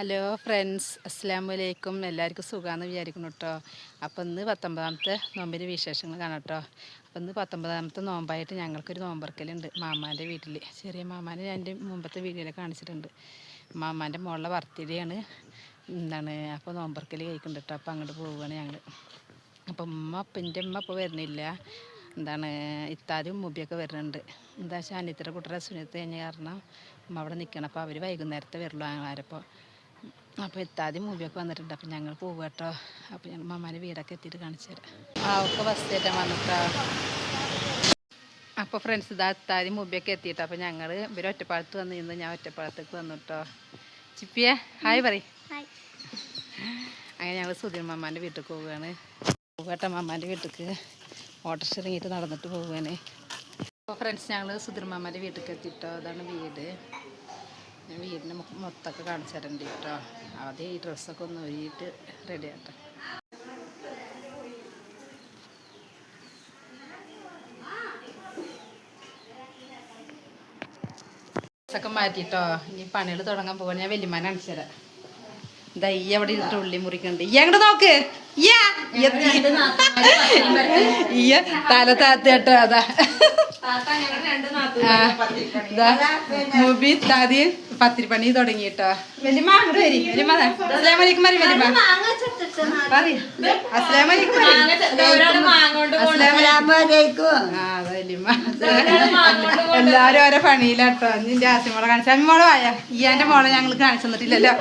Hello friends, അസ്സലാമലൈക്കും. എല്ലാവർക്കും സുഖമാണെന്ന് വിചാരിക്കുന്നു കേട്ടോ. അപ്പോൾ ഇന്ന് 19ാമത്തെ നോമ്പിൻ്റെ വിശേഷങ്ങൾ കാണാം കേട്ടോ. അപ്പോൾ ഇന്ന് 19ാമത്തെ നോമ്പായിട്ട് ഞങ്ങൾക്കൊരു നോമ്പറക്കലുണ്ട് മാമാൻ്റെ വീട്ടിൽ. ചെറിയ മാമാനെ ഞാൻ എൻ്റെ മുമ്പത്തെ വീഡിയോയിൽ കാണിച്ചിട്ടുണ്ട്. മാമാൻ്റെ മോളുടെ ബർത്ത്ഡേ ആണ്. അപ്പോൾ നോമ്പറക്കൽ കഴിക്കുന്നുണ്ട് കേട്ടോ. അപ്പോൾ അങ്ങോട്ട് പോവുകയാണ് ഞങ്ങൾ. അപ്പം എൻ്റെ ഉമ്മ ഇപ്പോൾ വരുന്നില്ല. ഇത്താദ്യം മുബിയൊക്കെ വരുന്നുണ്ട്. എന്താ വെച്ചാൽ അനിയത്തിയുടെ കുട്ടിയുടെ സുനത്ത് കഴിഞ്ഞ കാരണം ഉമ്മ അവിടെ നിൽക്കണം. അപ്പോൾ അവർ വൈകുന്നേരത്തെ വരുള്ളൂ ആങ്ങളാരപ്പോൾ. അപ്പോൾ ഇത്താദ്യം മൂവിയൊക്കെ വന്നിട്ടുണ്ട്. അപ്പം ഞങ്ങൾ പോകുക കേട്ടോ. അപ്പോൾ ഞങ്ങൾ മമ്മാൻ്റെ വീടൊക്കെ എത്തിയിട്ട് കാണിച്ചു തരാം. ഒക്കെ ബസ് കയറ്റാൻ വന്നിട്ടോ. അപ്പോൾ ഫ്രണ്ട്സ് ഇത്താദ്യം മൂവിയൊക്കെ എത്തിയിട്ടോ. അപ്പോൾ ഞങ്ങൾ ഇവർ ഒറ്റപ്പാലത്ത് വന്നിരുന്നു, ഞാൻ ഒറ്റപ്പാലത്തേക്ക് വന്നു കേട്ടോ. ചിപ്പിയെ ഹായ് പറയും. അങ്ങനെ ഞങ്ങൾ സുധീർ മമ്മാൻ്റെ വീട്ടിൽ പോവുകയാണ്. പോകട്ടെ മമ്മാൻ്റെ വീട്ടിലേക്ക് ഓട്ടോറിക്ഷ ഇറങ്ങിയിട്ട് നടന്നിട്ട് പോവുകയാണ്. അപ്പോൾ ഫ്രണ്ട്സ് ഞങ്ങൾ സുധീർ മമ്മാൻ്റെ വീട്ടിലേക്ക് എത്തിയിട്ടോ. അതാണ് വീട്. വീടിന് മൊത്തമൊക്കെ കാണിച്ചു തരണ്ട് കേട്ടോ. ആദ്യം ഈ ഡ്രസ്സൊക്കെ ഒന്ന് ഒരുങ്ങിയിട്ട് റെഡി ആട്ടെ. ഡ്രസ്സൊക്കെ മാറ്റിട്ടോ. ഇനി പണികൾ തുടങ്ങാൻ പോവാണ്. ഞാൻ വല്യമാനെ കാണിച്ചു തരാം. എന്താ ഈ അവിടെ ഇരുന്നിട്ട് ഉള്ളി മുറിക്കണ്ട്. ഈ അങ്ങോട്ട് നോക്ക്. ഈ തല താത്ത കേട്ടോ. അതാ മുബി താതി പത്തിരിപ്പണി തുടങ്ങിട്ടോ. വല്യമ്മ അങ്ങോട്ട് വരി. വല്യമ്മ അസ്സലാമലൈക്കും പറയും. വല്യമ്മ പറയും അസ്സലാമലൈക്കും. വല്യമ്മ എല്ലാരും ഓരോ പണിയിലാട്ടോ. നിന്റെ ആസിമോളെ കാണിച്ച അമ്മോളെ വായ. ഈ എന്റെ മോളെ ഞങ്ങൾ കാണിച്ചു തന്നിട്ടില്ലല്ലോ.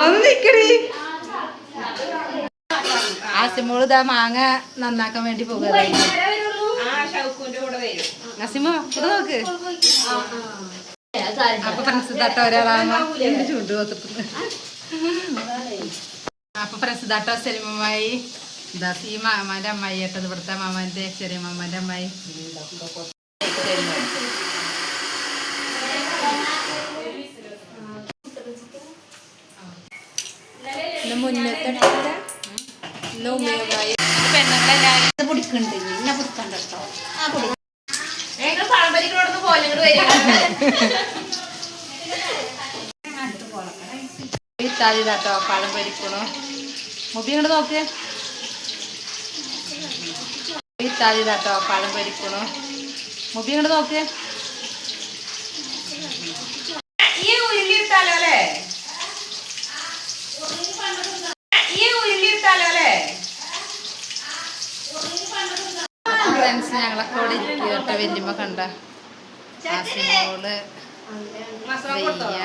ഒന്ന് നിക്കടി. ആസിമോള് ഇതാ മാങ്ങ നന്നാക്കാൻ വേണ്ടി പോകുക. നസിമോ ഇവിടെ നോക്ക്. അപ്പൊ ഫ്രണ്ട്സിതാട്ട ഒരാളാകുമ്പോ എന്ത് ചൂണ്ട് കൊത്തിട്ട്. അപ്പൊ ഫ്രണ്ട്സിതാട്ട സെലിമമ്മായി ഇതാ ഈ മാമാന്റെ അമ്മായി കേട്ടത്. ഇവിടുത്തെ മാമാന്റെ ചെറിയ മാമാന്റെ അമ്മായി. മുന്നത്തെ പെണ്ണുങ്ങളെല്ലാരും പിടിക്കുന്നുണ്ട്. ഇന്നെ പിടിക്കണ്ട കേട്ടോ. ഇത്താതിതാട്ടോ പഴം പൊരിക്കണു. മുബി ഇങ്ങോട്ട് നോക്ക്. ഇത്താതിതാട്ടോ പഴം പൊരിക്കണു. മുബി ഇങ്ങോട്ട് നോക്ക്. ഈ ഉരുളി ഇട്ടാലോ അല്ലേ? ഈ ഉരുളി ഇട്ടാലോ അല്ലേ? ഫ്രണ്ട്സ് ഞങ്ങളൊക്കെ ഇവിടെ ഇരിക്കുക കേട്ടോ. വല്യമ്മ കണ്ട ആസിമോള് വയ്യ.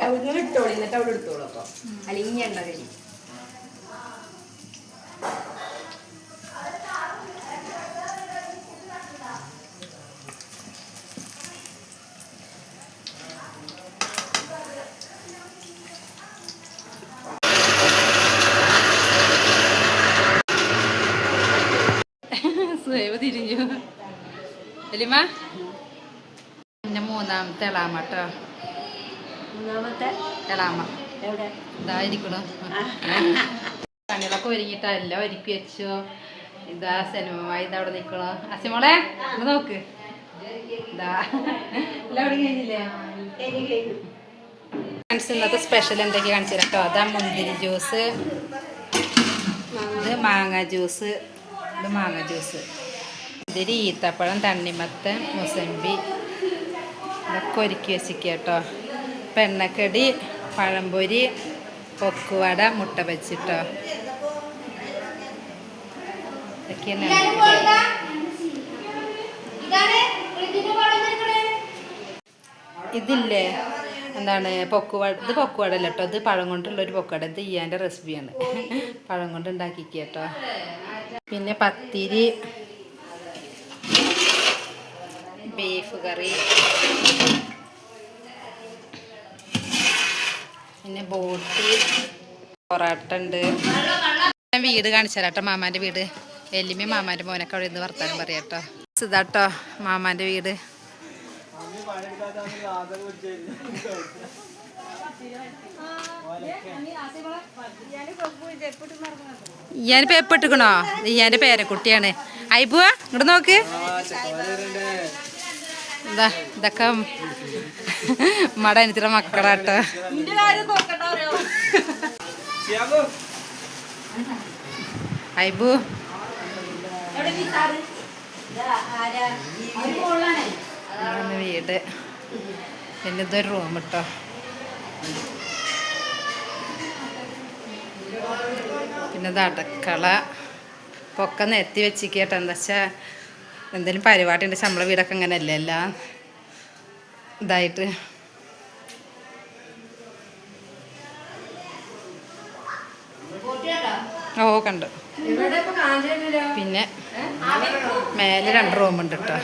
അവിടെ ഇട്ടോളി, എന്നിട്ട് അവിടെ എടുത്തോളൂ. അപ്പൊ അല്ലെങ്കിൽ എണ്ണ കഴിയും. തിരിഞ്ഞു വല്യമ്മ. പിന്നെ മൂന്നാമത്തെ എളാമ കേട്ടോ. മൂന്നാമത്തെ എളാമ ഇതായിരിക്കണു. പണികളൊക്കെ ഒരുങ്ങിട്ടോ. എല്ലാം ഒരുക്കി വെച്ചു. ഇതാ സെലിമമായി ഇതവിടെ നിൽക്കണോ. അസിമോളെ ഇവിടെ നോക്ക്. ഇതാ എല്ലാം അവിടെ കഴിഞ്ഞില്ലേ? ഇന്നത്തെ സ്പെഷ്യൽ എന്തൊക്കെയാ കാണിച്ചു തരാം കേട്ടോ. അതാ മുന്തിരി ജ്യൂസ്, ഇത് മാങ്ങ ജ്യൂസ്, ഇത് മാങ്ങ ജ്യൂസ്, ഇതിൽ ഈത്തപ്പഴം, തണ്ണിമത്തൻ, മുസമ്പി ഇതൊക്കെ ഒരുക്കി വെച്ചിരിക്കുക കേട്ടോ. പെണ്ണക്കടി, പഴംപൊരി, പൊക്കുവട, മുട്ട വെച്ചിട്ടോ. ഇതൊക്കെയാണ്. ഇതില്ലേ പൊക്കുവട. ഇത് പൊക്കുവട അല്ല കേട്ടോ. ഇത് പഴം കൊണ്ടുള്ളൊരു പൊക്കുവട. ഇത് ഇയാൻ്റെ റെസിപ്പിയാണ്. പഴം കൊണ്ട് ഉണ്ടാക്കിക്കുക കേട്ടോ. പിന്നെ പത്തിരി, ബീഫ് കറി, പിന്നെ ബോട്ടി, പൊറാട്ട ഉണ്ട്. വീട് കാണിച്ചു തരാം കേട്ടോ. മാമാൻ്റെ വീട്. വല്യമ്മ മാമാൻ്റെ മോനൊക്കെ അവിടെ നിന്ന് വർത്താനം പറയാം കേട്ടോ. ഇതാട്ടോ മാമാൻ്റെ വീട്. ഞാനിപ്പോ എപ്പിട്ടിക്കണോ? ഇയാന്റെ പേരക്കുട്ടിയാണ്. അയ്പുവാ ഇങ്ങോട്ട് നോക്ക്. എന്താ ഇതൊക്കെ മട എനിത്തിര മക്കളാട്ടോ. അയ്പു വീട് പിന്നെ ഇതൊരു റൂം കേട്ടോ. പിന്നെ ഇത് അടുക്കള പൊക്കെ നിരത്തി വെച്ചിക്കേട്ടോ. എന്താ വെച്ചാൽ എന്തെങ്കിലും പരിപാടി ഉണ്ട്. നമ്മളെ വീടൊക്കെ ഇങ്ങനെയല്ലേ എല്ലാം ഇതായിട്ട്. ഓ കണ്ടു. പിന്നെ മേലെ 2 റൂമുണ്ട് കേട്ടോ.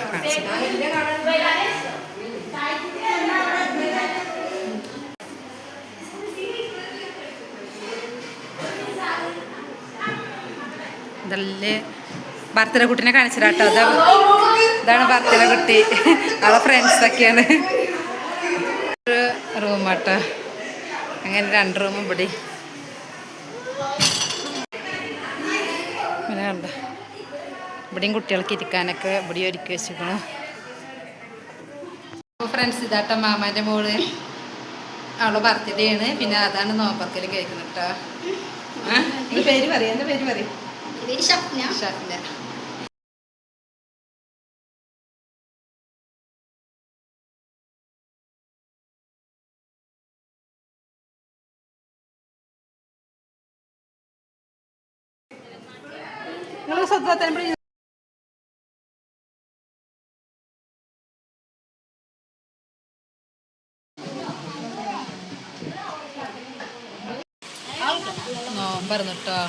ഇതല്ലേ ബർത്ത്ഡേ കുട്ടീനെ കാണിച്ചിട്ടാട്ടോ. ഇതാണ് ബർത്ത്ഡേ കുട്ടി. അവളെ ഫ്രണ്ട്സൊക്കെയാണ്. ഒരു റൂമാട്ടോ. അങ്ങനെ 2 റൂമും ഇവിടെ. അങ്ങനെ കണ്ട ഇവിടെയും കുട്ടികൾക്ക് ഇരിക്കാനൊക്കെ ഇവിടെ ഒരുക്കി വെച്ചിരിക്കണം. ഫ്രണ്ട്സ് ഇതാട്ടോ മാമാൻ്റെ മോള്. അവളെ ബർത്ത്ഡേ ആണ്. പിന്നെ അതാണ് നോമ്പർക്കൽ കഴിക്കുന്നത് കേട്ടോ. പേര് പറയും. എൻ്റെ പേര് പറയും. ഷഫ്ന. നിങ്ങൾ സ്വന്തം നോമ്പറന്നു കേട്ടോ.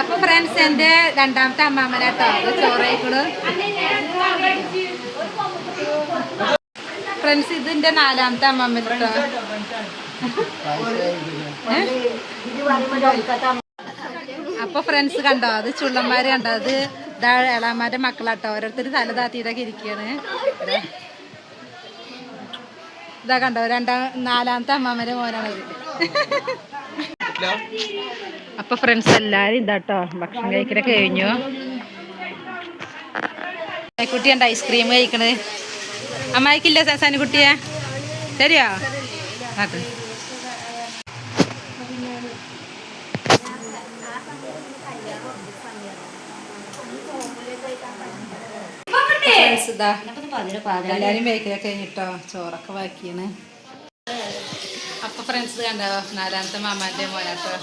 അപ്പൊ ഫ്രണ്ട്സ് എൻ്റെ 2ാമത്തെ അമ്മാമ്മനാട്ടോ ചോറയിക്കണ്. ഫ്രണ്ട്സ് ഇതിന്റെ 4ാമത്തെ അമ്മാമ്മൻ കേട്ടോ. അപ്പൊ ഫ്രണ്ട്സ് കണ്ടോ, അത് ചുള്ളന്മാര് കണ്ടോ, അത് ഇതാ എളാമാരുടെ മക്കളാട്ടോ. ഓരോരുത്തർ തല താത്തിയിട്ടൊക്കെ ഇരിക്കുകയാണ്. ഇതാ കണ്ടോ 4ാമത്തെ അമ്മാമ്മന്റെ മോനാണത്. അപ്പൊ ഫ്രണ്ട്സ് എല്ലാരും ഇതാട്ടോ ഭക്ഷണം കഴിക്കലൊക്കെ കഴിഞ്ഞു. കുട്ടി ഉണ്ട് ഐസ്ക്രീം കഴിക്കണ്. അമ്മായിക്കില്ല സനിക്കുട്ടിയെ ശരിയാ. അത് ഇതാ എല്ലാരും കഴിക്കലൊക്കെ കഴിഞ്ഞിട്ടോ. ചോറൊക്കെ ബാക്കിയാണ്. അപ്പൊ ഫ്രണ്ട്സ് കണ്ടോ 4ാമത്തെ മാമാന്റെ മോനാട്ടോ.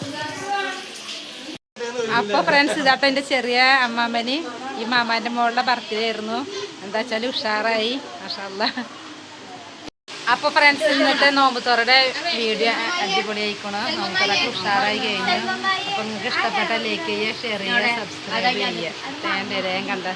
അപ്പൊ ഫ്രണ്ട്സ് ഇതാട്ടോ എൻ്റെ ചെറിയ അമ്മാമ്മന് ഈ മാമാന്റെ മോളുടെ ബർത്ത്ഡേ ആയിരുന്നു. എന്താ വെച്ചാൽ ഉഷാറായി മാഷാഅല്ലാഹ്. അപ്പൊ ഫ്രണ്ട്സ് ഇന്നത്തെ നോമ്പുത്തോറയുടെ വീഡിയോ അടിപൊളിയായിക്കണം. നോമ്പുത്തോറൊക്കെ ഉഷാറായി കഴിഞ്ഞു. അപ്പൊ നിങ്ങൾക്ക് ഇഷ്ടപ്പെട്ട ലൈക്ക് ചെയ്യുക, ഷെയർ ചെയ്യുക, സബ്സ്ക്രൈബ് ചെയ്യുക. കണ്ട